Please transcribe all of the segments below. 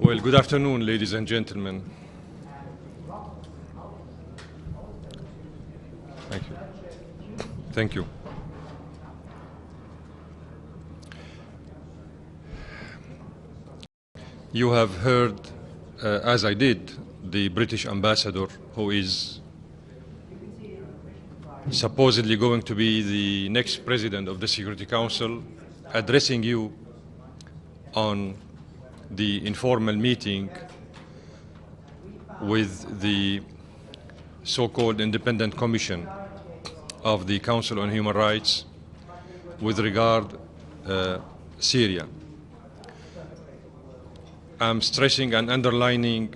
Well, good afternoon, ladies and gentlemen. Thank you. Thank you. You have heard, as I did, the British ambassador, who is supposedly going to be the next president of the Security Council, addressing you on the informal meeting with the so-called independent commission of the Council on Human Rights with regard Syria. I'm stressing and underlining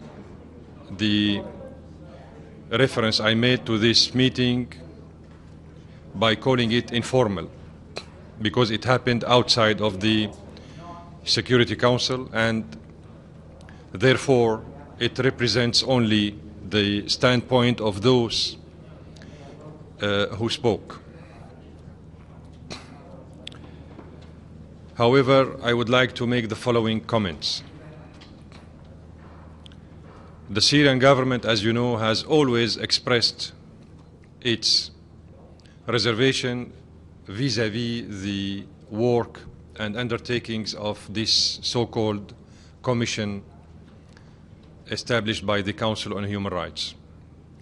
the reference I made to this meeting by calling it informal, because it happened outside of the Security Council, and therefore it represents only the standpoint of those who spoke. However, I would like to make the following comments. The Syrian government, as you know, has always expressed its reservation vis-à-vis the work and undertakings of this so-called commission established by the Council on Human Rights.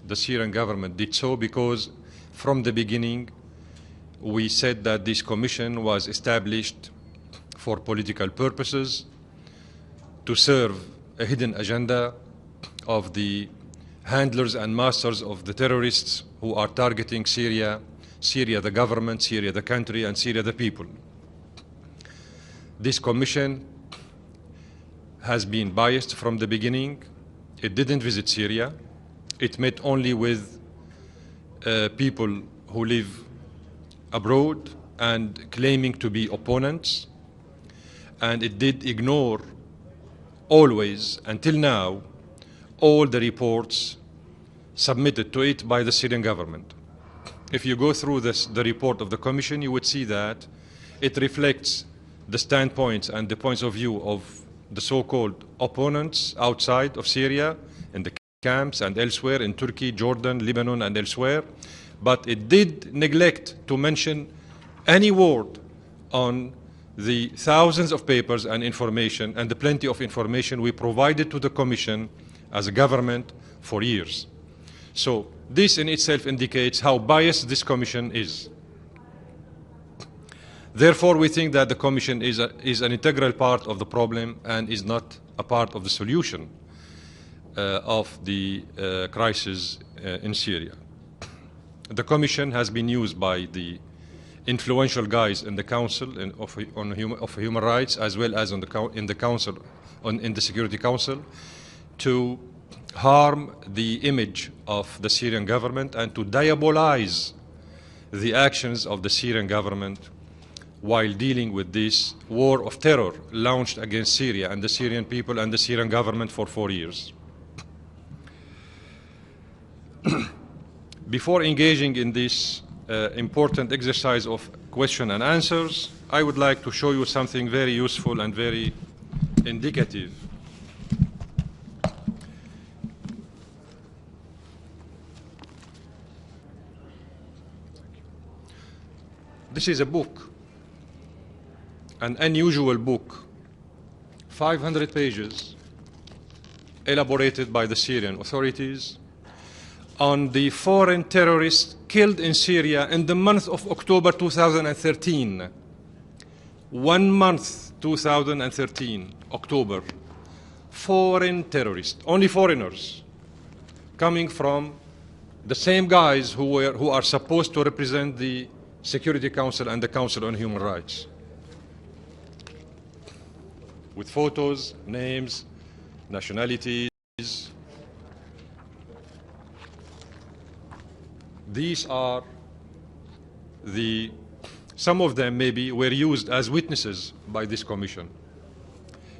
The Syrian government did so because from the beginning we said that this commission was established for political purposes, to serve a hidden agenda of the handlers and masters of the terrorists who are targeting Syria, Syria the government, Syria the country, and Syria the people. This commission has been biased from the beginning. It didn't visit Syria. It met only with people who live abroad and claiming to be opponents. And it did ignore always, until now, all the reports submitted to it by the Syrian government. If you go through the report of the Commission, you would see that it reflects the standpoints and the points of view of the so-called opponents outside of Syria, in the camps and elsewhere, in Turkey, Jordan, Lebanon, and elsewhere. But it did neglect to mention any word on the thousands of papers and information and the plenty of information we provided to the Commission as a government for years. So this in itself indicates how biased this Commission is. Therefore, we think that the Commission is an integral part of the problem and is not a part of the solution of the crisis in Syria. The Commission has been used by the influential guys in the Council of Human Rights, as well as in the Security Council, to harm the image of the Syrian government and to diabolize the actions of the Syrian government while dealing with this war of terror launched against Syria and the Syrian people and the Syrian government for 4 years. Before engaging in this important exercise of question and answers, I would like to show you something very useful and very indicative. This is a book, an unusual book, 500 pages, elaborated by the Syrian authorities on the foreign terrorists killed in Syria in the month of October 2013. 1 month, 2013, October. Foreign terrorists, only foreigners, coming from the same guys who are supposed to represent the Security Council and the Council on Human Rights. With photos, names, nationalities. These are some of them maybe were used as witnesses by this commission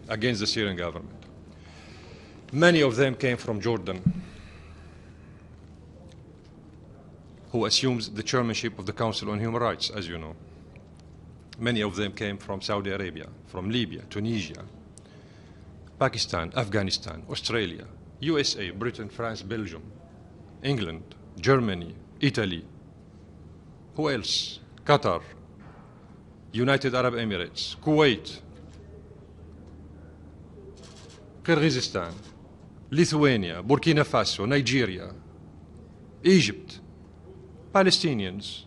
against the Syrian government. Many of them came from Jordan, who assumes the chairmanship of the Council on Human Rights, as you know. Many of them came from Saudi Arabia, from Libya, Tunisia, Pakistan, Afghanistan, Australia, USA, Britain, France, Belgium, England, Germany, Italy. Who else? Qatar, United Arab Emirates, Kuwait, Kyrgyzstan, Lithuania, Burkina Faso, Nigeria, Egypt, Palestinians,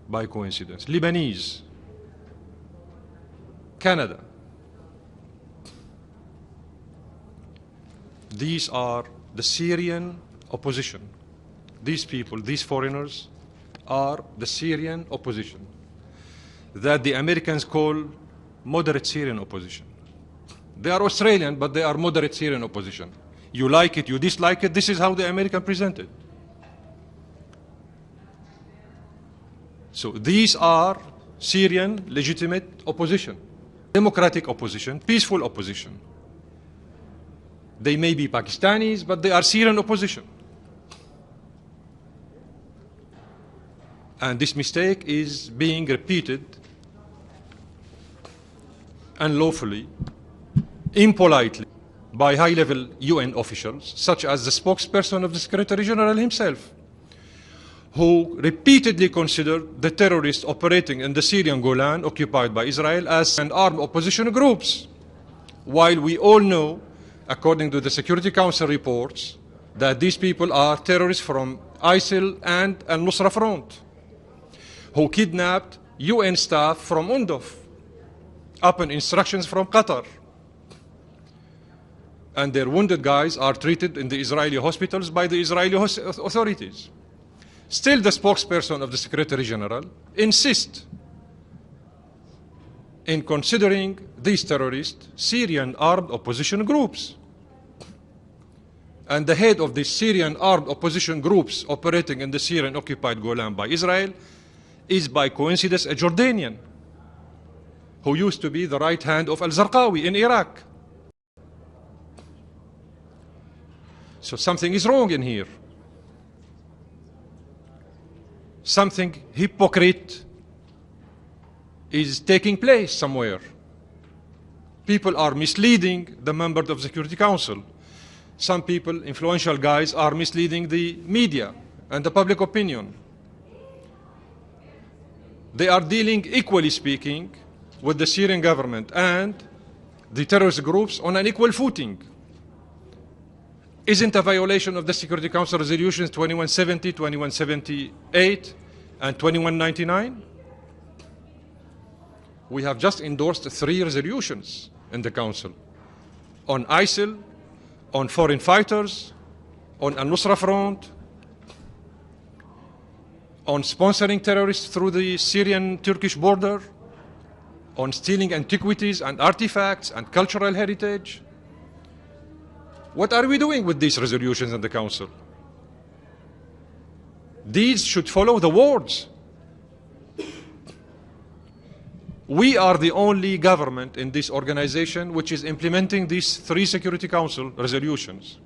by coincidence, Lebanese, Canada. These are the Syrian opposition. These people, these foreigners, are the Syrian opposition that the Americans call moderate Syrian opposition. They are Australian, but they are moderate Syrian opposition. You like it, you dislike it, this is how the American presented. So these are Syrian legitimate opposition, democratic opposition, peaceful opposition. They may be Pakistanis, but they are Syrian opposition. And this mistake is being repeated unlawfully, impolitely, by high-level UN officials, such as the spokesperson of the Secretary General himself, who repeatedly considered the terrorists operating in the Syrian Golan occupied by Israel as an armed opposition groups, while we all know, according to the Security Council reports, that these people are terrorists from ISIL and Al-Nusra Front, who kidnapped UN staff from UNDOF upon instructions from Qatar. And their wounded guys are treated in the Israeli hospitals by the Israeli authorities. Still, the spokesperson of the Secretary General insists in considering these terrorists Syrian armed opposition groups. And the head of the Syrian armed opposition groups operating in the Syrian occupied Golan by Israel is by coincidence a Jordanian who used to be the right hand of al-Zarqawi in Iraq. So something is wrong in here. Something hypocrite is taking place somewhere. People are misleading the members of the Security Council. Some people, influential guys, are misleading the media and the public opinion. They are dealing, equally speaking, with the Syrian government and the terrorist groups on an equal footing. Isn't a violation of the Security Council resolutions 2170, 2178, and 2199? We have just endorsed 3 resolutions in the Council on ISIL, on foreign fighters, on Al-Nusra Front, on sponsoring terrorists through the Syrian-Turkish border, on stealing antiquities and artifacts and cultural heritage. What are we doing with these resolutions in the Council? These should follow the words. We are the only government in this organization which is implementing these 3 Security Council resolutions.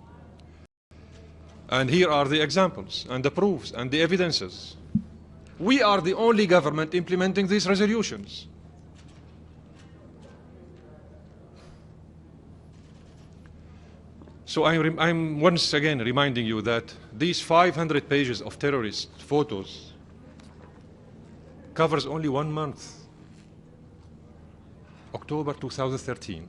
And here are the examples and the proofs and the evidences. We are the only government implementing these resolutions. So I'm once again reminding you that these 500 pages of terrorist photos covers only 1 month, October 2013.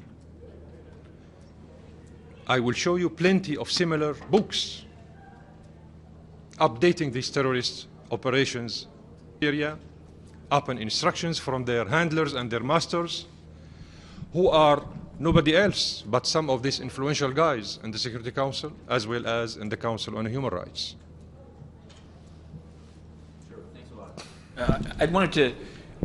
I will show you plenty of similar books updating these terrorist operations in Syria upon instructions from their handlers and their masters, who are nobody else but some of these influential guys in the Security Council as well as in the Council on Human Rights. Sure, thanks a lot.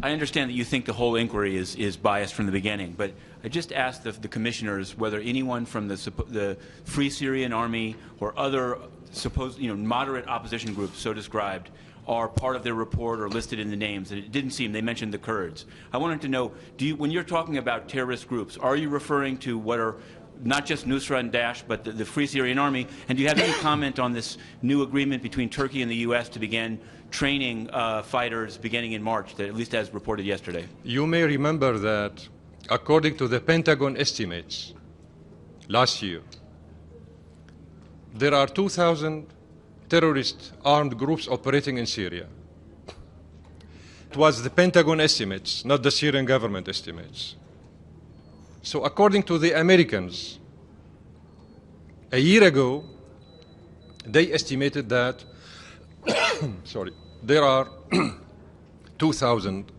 I understand that you think the whole inquiry is biased from the beginning, but I just asked the commissioners whether anyone from the Free Syrian Army or other supposed, moderate opposition groups, so described, are part of their report or listed in the names. And it didn't seem, they mentioned the Kurds. I wanted to know, when you're talking about terrorist groups, are you referring to what are not just Nusra and Daesh, but the Free Syrian Army? And do you have any comment on this new agreement between Turkey and the U.S. to begin training fighters beginning in March, that at least as reported yesterday? You may remember that according to the Pentagon estimates, last year, there are 2,000 terrorist armed groups operating in Syria. It was the Pentagon estimates, not the Syrian government estimates. So according to the Americans, a year ago, they estimated that there are 2,000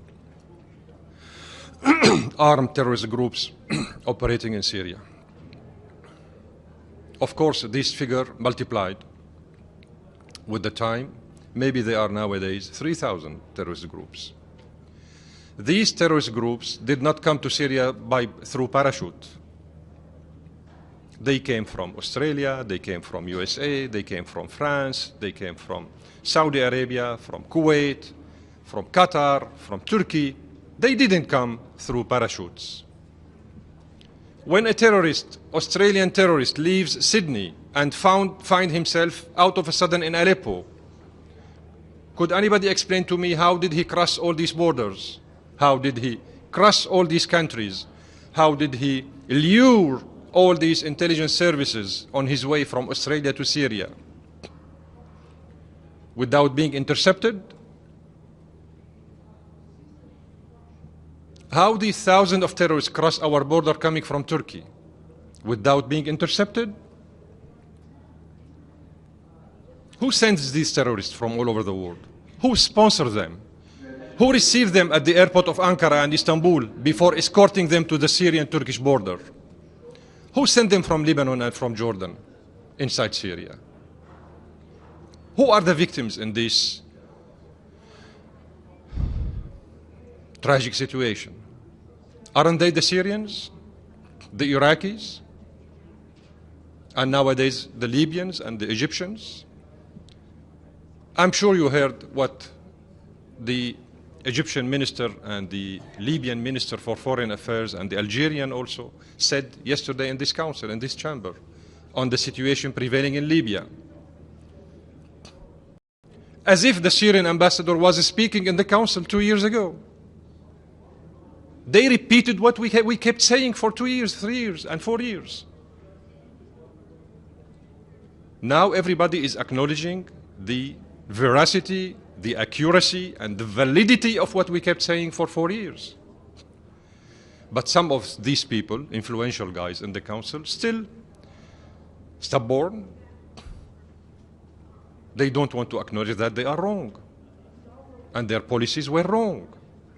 armed terrorist groups operating in Syria. Of course, this figure multiplied with the time. Maybe they are nowadays 3,000 terrorist groups. These terrorist groups did not come to Syria through parachute. They came from Australia, they came from USA, they came from France, they came from Saudi Arabia, from Kuwait, from Qatar, from Turkey. They didn't come through parachutes. When a terrorist, Australian terrorist, leaves Sydney and find himself out of a sudden in Aleppo, could anybody explain to me how did he cross all these borders? How did he cross all these countries? How did he lure all these intelligence services on his way from Australia to Syria without being intercepted? How these thousands of terrorists cross our border coming from Turkey without being intercepted? Who sends these terrorists from all over the world? Who sponsors them? Who receives them at the airport of Ankara and Istanbul before escorting them to the Syrian-Turkish border? Who sent them from Lebanon and from Jordan inside Syria? Who are the victims in this tragic situation? Aren't they the Syrians, the Iraqis, and nowadays the Libyans and the Egyptians? I'm sure you heard what the Egyptian minister and the Libyan minister for foreign affairs and the Algerian also said yesterday in this council, in this chamber, on the situation prevailing in Libya. As if the Syrian ambassador was speaking in the council 2 years ago. They repeated what we kept saying for 2 years, 3 years, and 4 years. Now everybody is acknowledging the veracity, the accuracy, and the validity of what we kept saying for 4 years. But some of these people, influential guys in the council, still stubborn. They don't want to acknowledge that they are wrong. And their policies were wrong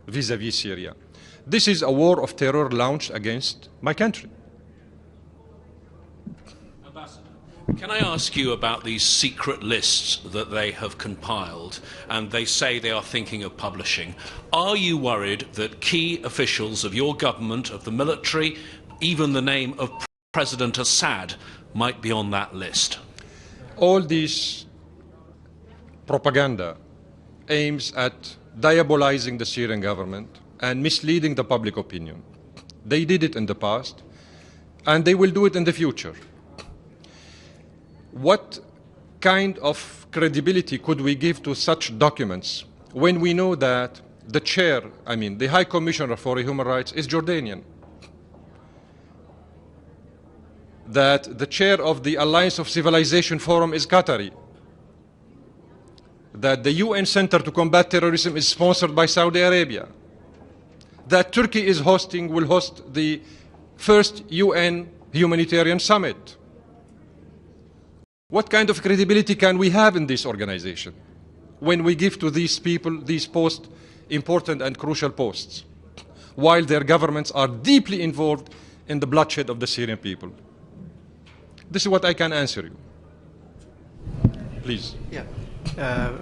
vis-à-vis Syria. This is a war of terror launched against my country. Can I ask you about these secret lists that they have compiled and they say they are thinking of publishing? Are you worried that key officials of your government, of the military, even the name of President Assad might be on that list? All this propaganda aims at diabolizing the Syrian government and misleading the public opinion. They did it in the past and they will do it in the future. What kind of credibility could we give to such documents when we know that the chair, the High Commissioner for Human Rights is Jordanian? That the chair of the Alliance of Civilization Forum is Qatari? That the UN Center to Combat Terrorism is sponsored by Saudi Arabia? That Turkey will host the first UN humanitarian summit? What kind of credibility can we have in this organization when we give to these people these important and crucial posts, while their governments are deeply involved in the bloodshed of the Syrian people? This is what I can answer you. Please.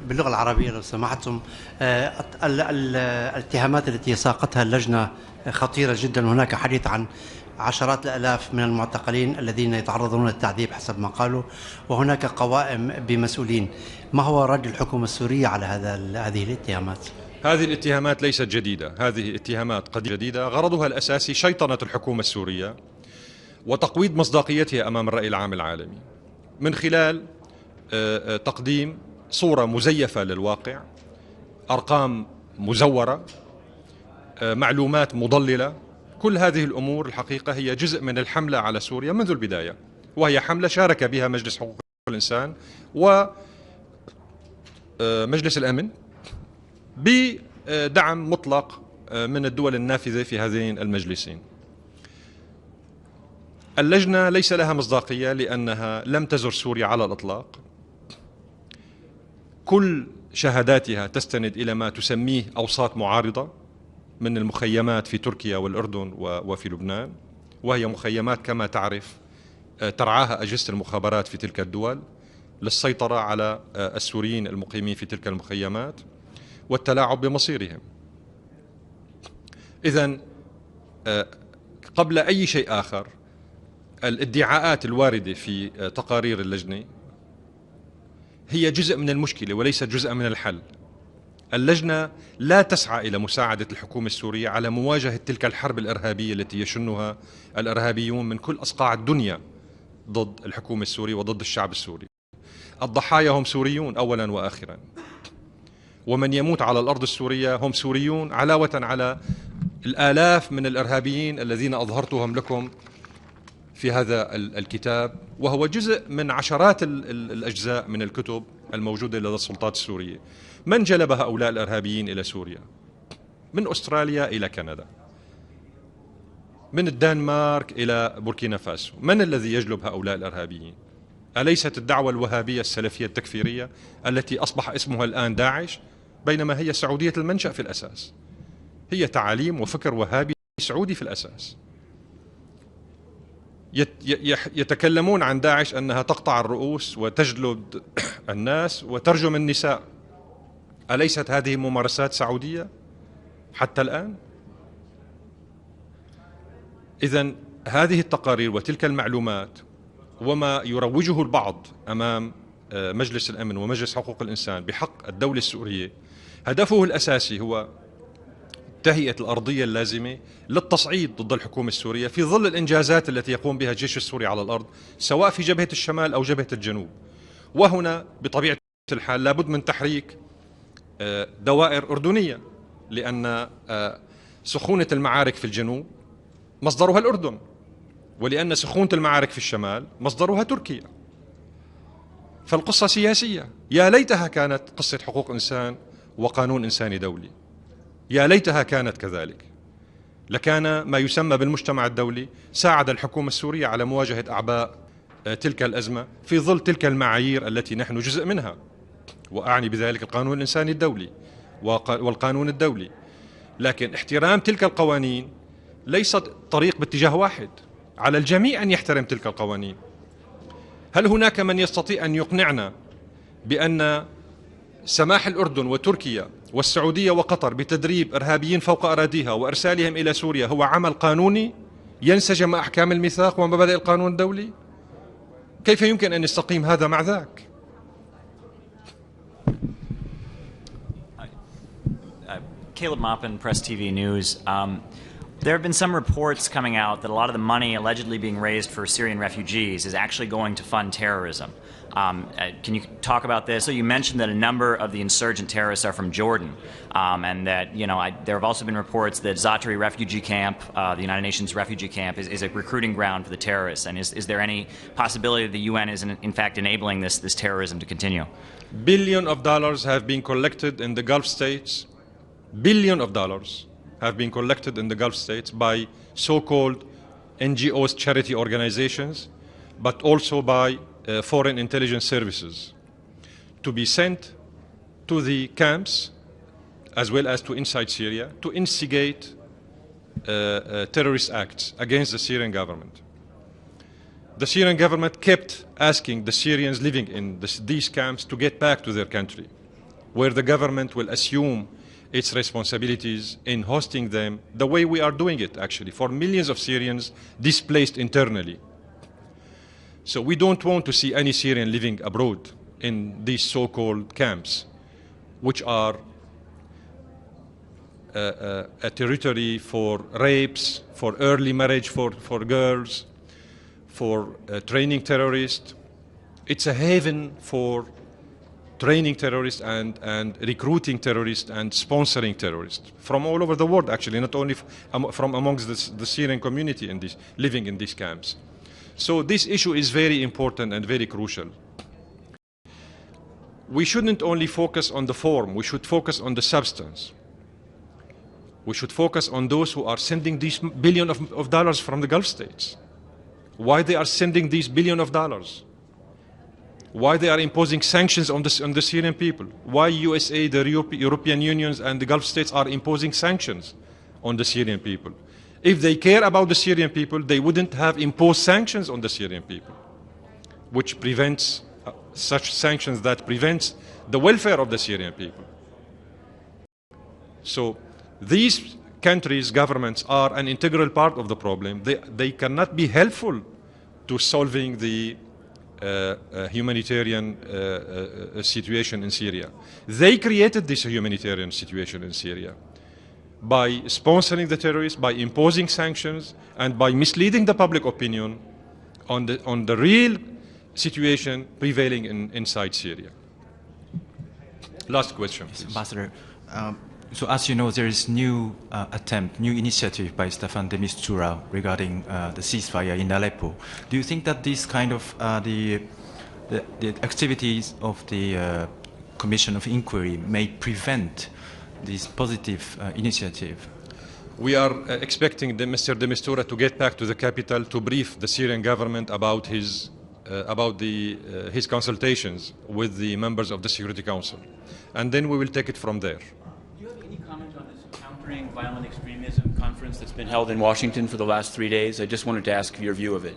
باللغة العربية لو سمحتم. الاتهامات التي ساقتها اللجنة خطيرة جدا. هناك حديث عن عشرات الآلاف من المعتقلين الذين يتعرضون للتعذيب حسب ما قالوا، وهناك قوائم بمسؤولين. ما هو رد الحكومة السورية على هذه الاتهامات؟ هذه الاتهامات ليست جديدة، هذه اتهامات قديمة جديدة غرضها الأساسي شيطنة الحكومة السورية وتقويض مصداقيتها أمام الرأي العام العالمي من خلال تقديم صورة مزيفة للواقع، أرقام مزورة، معلومات مضللة، كل هذه الأمور الحقيقة هي جزء من الحملة على سوريا منذ البداية، وهي حملة شارك بها مجلس حقوق الإنسان ومجلس الأمن بدعم مطلق من الدول النافذة في هذين المجلسين. اللجنة ليس لها مصداقية لأنها لم تزر سوريا على الإطلاق. كل شهاداتها تستند إلى ما تسميه أوساط معارضة من المخيمات في تركيا والأردن وفي لبنان، وهي مخيمات كما تعرف ترعاها أجهزة المخابرات في تلك الدول للسيطرة على السوريين المقيمين في تلك المخيمات والتلاعب بمصيرهم. إذن قبل أي شيء آخر الادعاءات الواردة في تقارير اللجنة هي جزء من المشكلة وليست جزء من الحل. اللجنة لا تسعى إلى مساعدة الحكومة السورية على مواجهة تلك الحرب الإرهابية التي يشنها الإرهابيون من كل أصقاع الدنيا ضد الحكومة السورية وضد الشعب السوري. الضحايا هم سوريون أولا وآخرا، ومن يموت على الأرض السورية هم سوريون علاوة على الآلاف من الإرهابيين الذين أظهرتهم لكم في هذا الكتاب، وهو جزء من عشرات الأجزاء من الكتب الموجودة لدى السلطات السورية. من جلب هؤلاء الإرهابيين إلى سوريا؟ من أستراليا إلى كندا، من الدنمارك إلى بوركينا فاسو. من الذي يجلب هؤلاء الإرهابيين؟ أليست الدعوة الوهابية السلفية التكفيرية التي أصبح اسمها الآن داعش، بينما هي سعودية المنشأ في الأساس؟ هي تعاليم وفكر وهابي سعودي في الأساس. يتكلمون عن داعش أنها تقطع الرؤوس وتجلد الناس وترجم النساء. أليست هذه ممارسات سعودية حتى الآن؟ إذن هذه التقارير وتلك المعلومات وما يروجه البعض أمام مجلس الأمن ومجلس حقوق الإنسان بحق الدولة السورية، هدفه الأساسي هو تهيئة الأرضية اللازمة للتصعيد ضد الحكومة السورية في ظل الإنجازات التي يقوم بها الجيش السوري على الأرض، سواء في جبهة الشمال أو جبهة الجنوب. وهنا بطبيعة الحال لابد من تحريك دوائر أردنية، لأن سخونة المعارك في الجنوب مصدرها الأردن، ولأن سخونة المعارك في الشمال مصدرها تركيا. فالقصة سياسية. يا ليتها كانت قصة حقوق إنسان وقانون إنساني دولي، يا ليتها كانت كذلك، لكان ما يسمى بالمجتمع الدولي ساعد الحكومة السورية على مواجهة أعباء تلك الأزمة في ظل تلك المعايير التي نحن جزء منها، وأعني بذلك القانون الإنساني الدولي والقانون الدولي. لكن احترام تلك القوانين ليس طريق باتجاه واحد، على الجميع أن يحترم تلك القوانين. هل هناك من يستطيع أن يقنعنا بأن سماح الأردن وتركيا والسعودية وقطر بتدريب إرهابيين فوق أراضيها وإرسالهم إلى سوريا هو عمل قانوني ينسجم مع أحكام الميثاق ومبادئ القانون الدولي؟ كيف يمكن أن يستقيم هذا مع ذاك؟ Caleb Maupin, Press TV News. There have been some reports coming out that a lot of the money allegedly being raised for Syrian refugees is actually going to fund terrorism. Can you talk about this? So you mentioned that a number of the insurgent terrorists are from Jordan, and that there have also been reports that Zatari refugee camp, the United Nations refugee camp, is a recruiting ground for the terrorists. And is there any possibility that the UN is in fact enabling this terrorism to continue? Billions of dollars have been collected in the Gulf states. Billions of dollars have been collected in the Gulf states by so-called NGOs, charity organizations, but also by foreign intelligence services, to be sent to the camps as well as to inside Syria to instigate terrorist acts against the Syrian government. The Syrian government kept asking the Syrians living in these camps to get back to their country, where the government will assume its responsibilities in hosting them the way we are doing it actually for millions of Syrians displaced internally. So we don't want to see any Syrian living abroad in these so-called camps, which are a territory for rapes, for early marriage for girls, for training terrorists. It's a haven for training terrorists and recruiting terrorists and sponsoring terrorists from all over the world, actually, not only from amongst the Syrian community living in these camps. So this issue is very important and very crucial. We shouldn't only focus on the form, we should focus on the substance. We should focus on those who are sending these billions of dollars from the Gulf states. Why they are sending these billions of dollars? Why they are imposing sanctions on the Syrian people? Why USA, the European Union and the Gulf states are imposing sanctions on the Syrian people? If they care about the Syrian people, they wouldn't have imposed sanctions on the Syrian people, which prevents such sanctions that prevents the welfare of the Syrian people. So these countries' governments are an integral part of the problem. They cannot be helpful to solving the humanitarian situation in Syria. They created this humanitarian situation in Syria by sponsoring the terrorists, by imposing sanctions, and by misleading the public opinion on the real situation prevailing inside Syria. Last question, please. Ambassador, so as you know, there is new initiative by Staffan de Mistura regarding the ceasefire in Aleppo. Do you think that this kind of the activities of the Commission of Inquiry may prevent this positive initiative? We are expecting Mr. de Mistura to get back to the capital to brief the Syrian government about his consultations with the members of the Security Council, and then we will take it from there. Do you have any comment on this Countering Violent Extremism conference that's been held in Washington for the last 3 days? I just wanted to ask your view of it.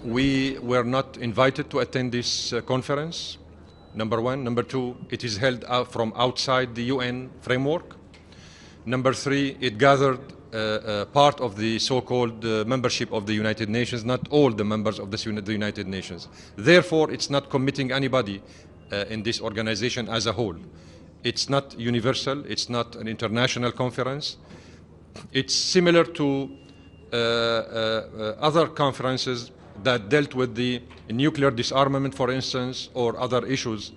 We were not invited to attend this conference, number one. Number two, it is held from outside the UN framework. Number three, it gathered part of the so-called membership of the United Nations, not all the members of the United Nations. Therefore, it's not committing anybody in this organization as a whole. It's not universal, it's not an international conference. It's similar to other conferences that dealt with the nuclear disarmament, for instance, or other issues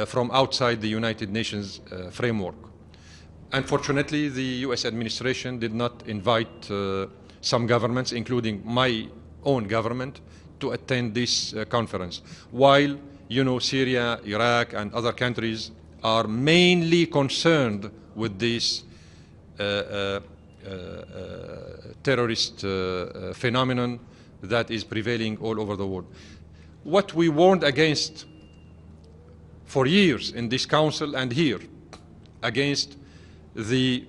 from outside the United Nations framework. Unfortunately, the US administration did not invite some governments, including my own government, to attend this conference. While, you know, Syria, Iraq, and other countries are mainly concerned with this terrorist phenomenon that is prevailing all over the world. What we warned against for years in this council and here, against the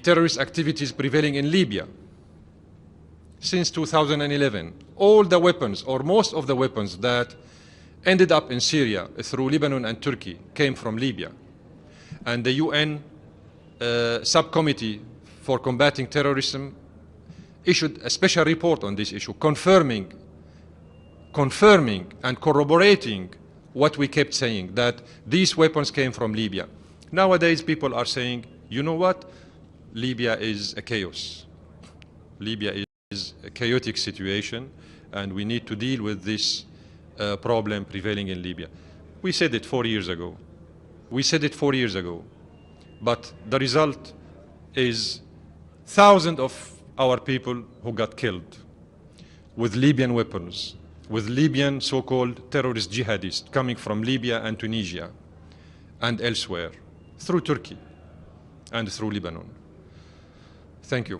terrorist activities prevailing in Libya since 2011, all the weapons, or most of the weapons that ended up in Syria through Lebanon and Turkey came from Libya. And the UN subcommittee for combating terrorism issued a special report on this issue, confirming and corroborating what we kept saying, that these weapons came from Libya. Nowadays, people are saying, you know what? Libya is a chaos. Libya is a chaotic situation, and we need to deal with this problem prevailing in Libya. We said it 4 years ago. But the result is thousands of our people who got killed with Libyan weapons, with Libyan so-called terrorist jihadists coming from Libya and Tunisia and elsewhere, through Turkey and through Lebanon. Thank you.